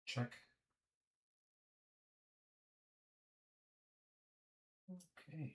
Check. Okay.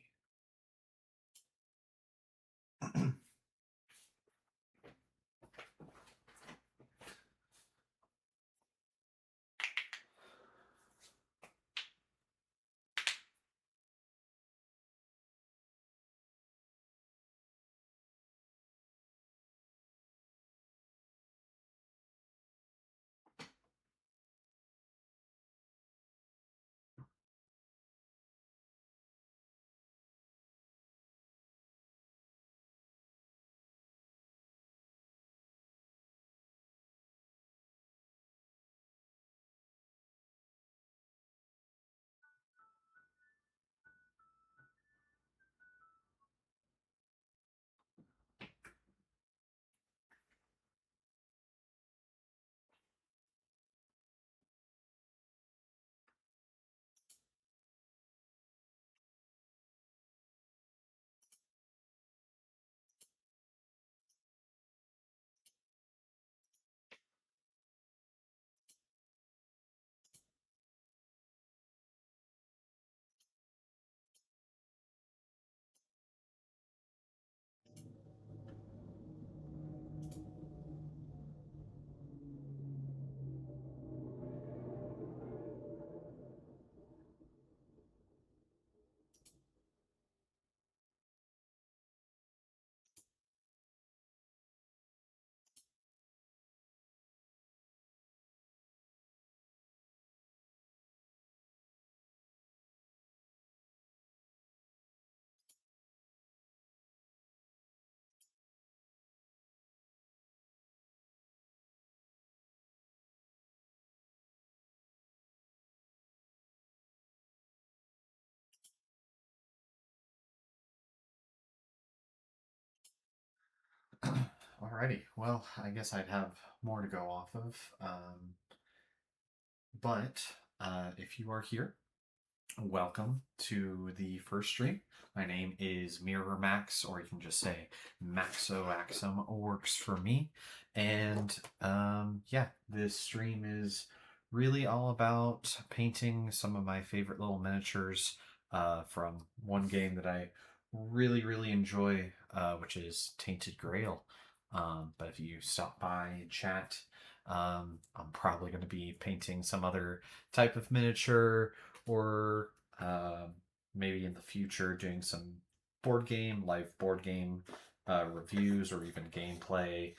Alrighty. Well, I guess I'd have more to go off of. But if you are here, welcome to the first stream. My name is Mirror Max, or you can just say Maxo Axum works for me. And yeah, this stream is really all about painting some of my favorite little miniatures from one game that I really enjoy, which is Tainted Grail. But if you stop by and chat, I'm probably going to be painting some other type of miniature, or maybe in the future doing some live board game reviews, or even gameplay,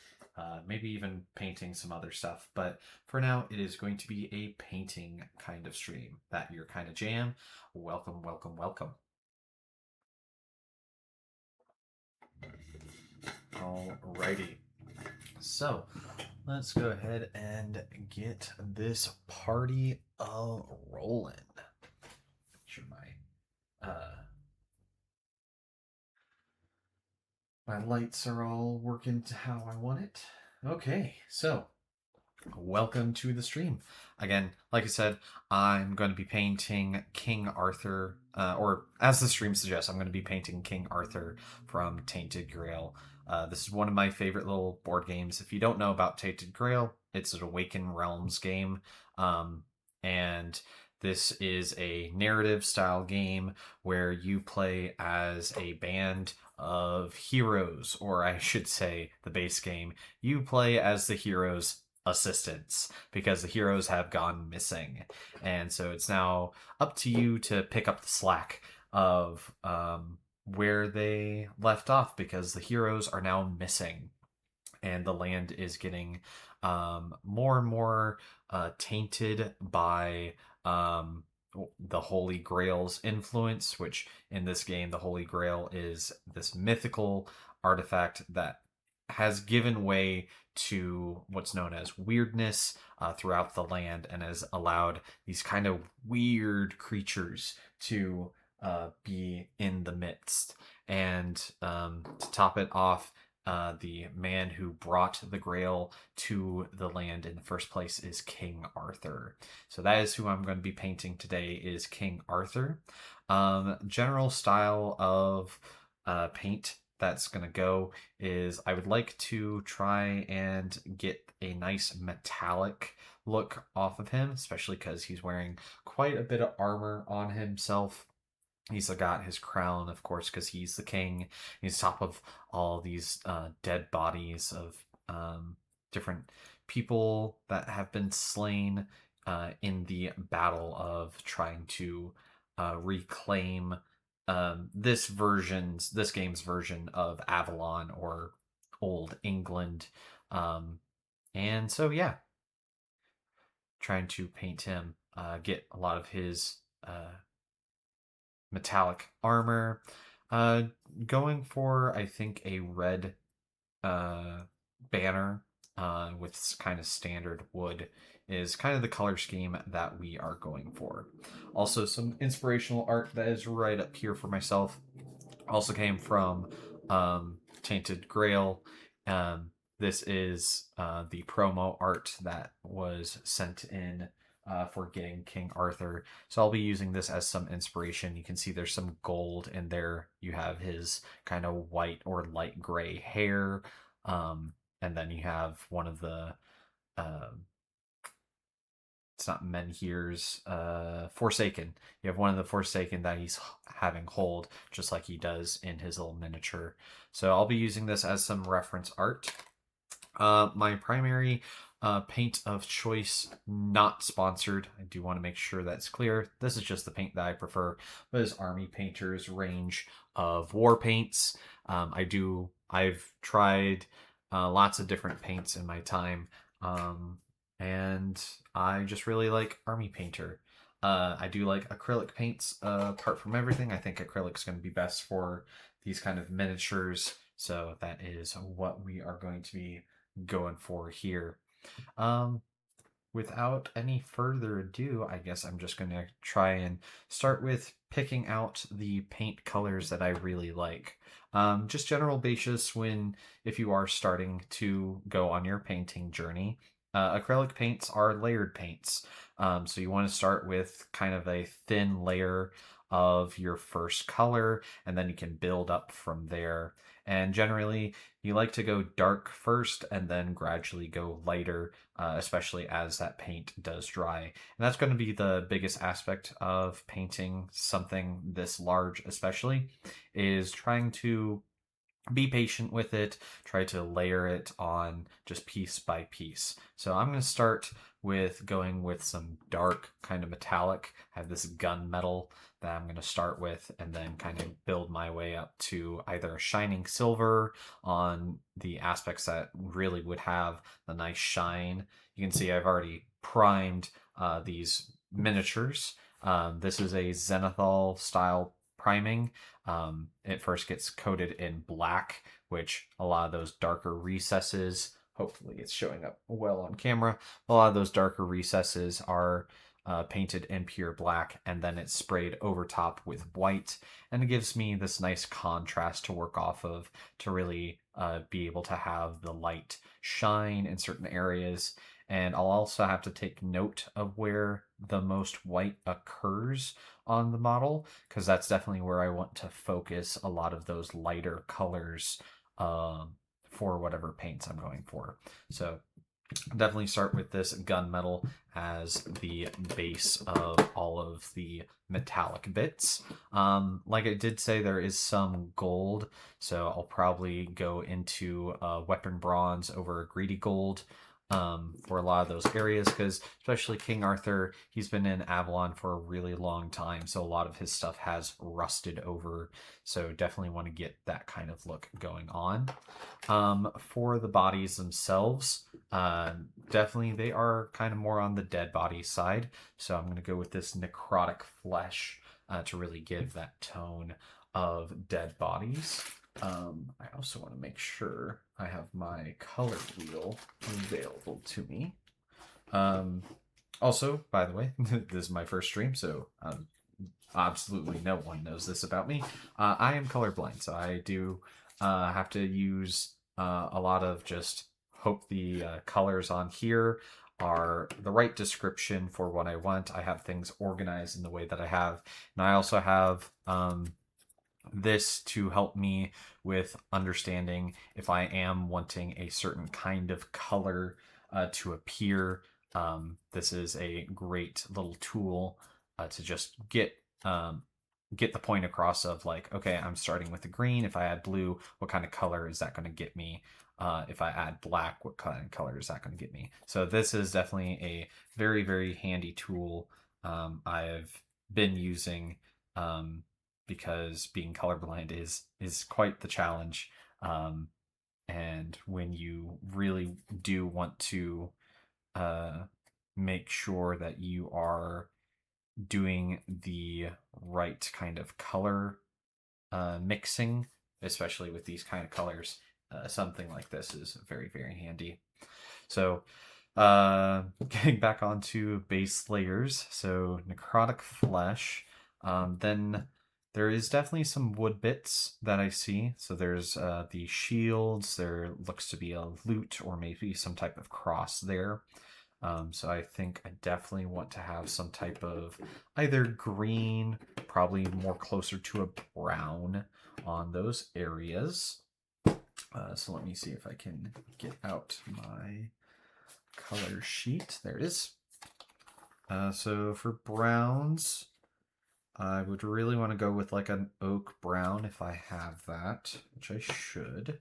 maybe even painting some other stuff. But for now, it is going to be a painting kind of stream. That your kind of jam. Welcome, welcome, welcome. Alrighty. So let's go ahead and get this party rolling. Make sure my lights are all working to how I want it. Okay, so welcome to the stream. Again, like I said, I'm going to be painting King Arthur, or as the stream suggests, I'm going to be painting King Arthur from Tainted Grail. This is one of my favorite little board games. If you don't know about Tainted Grail, it's an Awaken Realms game. And this is a narrative style game where you play as a band of heroes, or I should say, the base game, you play as the heroes' assistants because the heroes have gone missing. And so it's now up to you to pick up the slack of where they left off, because the heroes are now missing and the land is getting more and more tainted by the Holy Grail's influence, which in this game, the Holy Grail is this mythical artifact that has given way to what's known as weirdness throughout the land, and has allowed these kind of weird creatures to be in the midst. And to top it off, the man who brought the Grail to the land in the first place is King Arthur. So that is who I'm going to be painting today, is King Arthur. General style of paint that's going to go is I would like to try and get a nice metallic look off of him, especially because he's wearing quite a bit of armor on himself. He's got his crown, of course, because he's the king. He's top of all these dead bodies of different people that have been slain in the battle of trying to reclaim this game's version of Avalon or Old England. And so, yeah, trying to paint him, get a lot of his metallic armor. Uh, Going for, I think, a red uh, banner with kind of standard wood is kind of the color scheme that we are going for. Also, some inspirational art that is right up here for myself. Also came from Tainted Grail. This is the promo art that was sent in for getting King Arthur. So I'll be using this as some inspiration. You can see there's some gold in there. You have his kind of white or light gray hair. And then you have one of the uh, it's not Menhir's Forsaken. You have one of the Forsaken that he's having hold, just like he does in his little miniature. So I'll be using this as some reference art. My primary paint of choice, not sponsored. I do want to make sure that's clear. This is just the paint that I prefer, but is Army Painter's range of war paints. I've tried lots of different paints in my time. And I just really like Army Painter. I do like acrylic paints apart from everything. I think acrylic's going to be best for these kind of miniatures. So that is what we are going to be going for here. Um, Without any further ado, I guess I'm just going to try and start with picking out the paint colors that I really like. Just general basis when if you are starting to go on your painting journey. Acrylic paints are layered paints. So you want to start with kind of a thin layer of your first color, and then you can build up from there. And generally, you like to go dark first and then gradually go lighter, especially as that paint does dry. And that's going to be the biggest aspect of painting something this large, especially, is trying to be patient with it, try to layer it on just piece by piece. So I'm going to start with going with some dark kind of metallic. I have this gunmetal that I'm going to start with and then kind of build my way up to either a shining silver on the aspects that really would have the nice shine. You can see I've already primed these miniatures. This is a zenithal style priming. It first gets coated in black, which a lot of those darker recesses, hopefully it's showing up well on camera, a lot of those darker recesses are painted in pure black, and then it's sprayed over top with white, and it gives me this nice contrast to work off of to really be able to have the light shine in certain areas. And I'll also have to take note of where the most white occurs on the model, because that's definitely where I want to focus a lot of those lighter colors for whatever paints I'm going for. So definitely start with this gunmetal as the base of all of the metallic bits. Like I did say, there is some gold, so I'll probably go into weapon bronze over a greedy gold for a lot of those areas, because especially King Arthur, he's been in Avalon for a really long time, so a lot of his stuff has rusted over, so definitely want to get that kind of look going on. For the bodies themselves, definitely they are kind of more on the dead body side, so I'm going to go with this necrotic flesh to really give that tone of dead bodies. I also want to make sure I have my color wheel available to me. Also, by the way, this is my first stream, so absolutely no one knows this about me. I am colorblind, so I do have to use a lot of just hope the colors on here are the right description for what I want. I have things organized in the way that I have, and I also have this to help me with understanding if I am wanting a certain kind of color to appear this is a great little tool to just get the point across of like, okay, I'm starting with the green. If I add blue, what kind of color is that going to get me? If I add black, what kind of color is that going to get me? So this is definitely a very, very handy tool I've been using because being colorblind is quite the challenge. And when you really do want to uh, make sure that you are doing the right kind of color mixing, especially with these kind of colors, something like this is very, very handy. So, getting back onto base layers, so necrotic flesh, then there is definitely some wood bits that I see. So there's the shields, there looks to be a lute or maybe some type of cross there. So I think I definitely want to have some type of either green, probably more closer to a brown on those areas. So let me see if I can get out my color sheet. There it is. So for browns, I would really want to go with like an oak brown if I have that, which I should.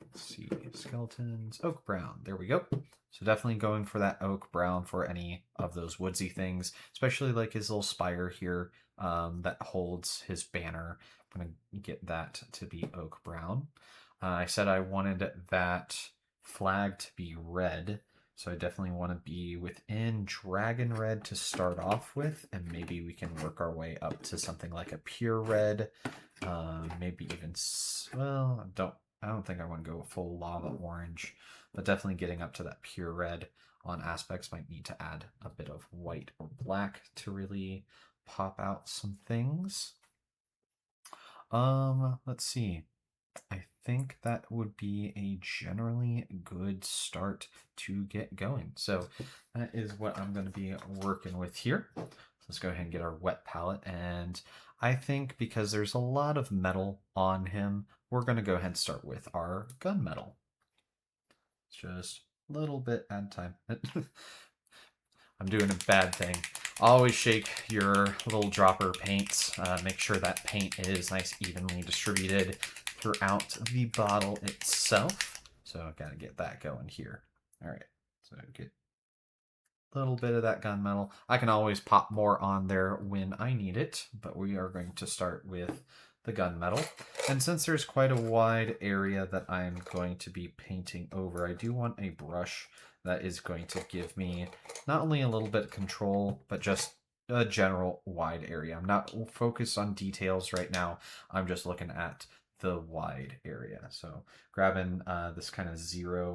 Let's see, skeletons, oak brown. There we go. So definitely going for that oak brown for any of those woodsy things, especially like his little spire here that holds his banner. I'm going to get that to be oak brown. I said I wanted that flag to be red, so I definitely want to be within dragon red to start off with, and maybe we can work our way up to something like a pure red, maybe even, well, I don't think I want to go full lava orange, but definitely getting up to that pure red on aspects might need to add a bit of white or black to really pop out some things. Let's see. I think that would be a generally good start to get going. So that is what I'm going to be working with here. So let's go ahead and get our wet palette. And I think because there's a lot of metal on him, we're going to go ahead and start with our gunmetal. Just a little bit at a time. I'm doing a bad thing. Always shake your little dropper paints. Make sure that paint is nice, evenly distributed throughout the bottle itself. So I've got to get that going here. All right, so get a little bit of that gunmetal. I can always pop more on there when I need it, but we are going to start with the gunmetal. And since there's quite a wide area that I'm going to be painting over, I do want a brush that is going to give me not only a little bit of control, but just a general wide area. I'm not focused on details right now. I'm just looking at the wide area. So grabbing this kind of 0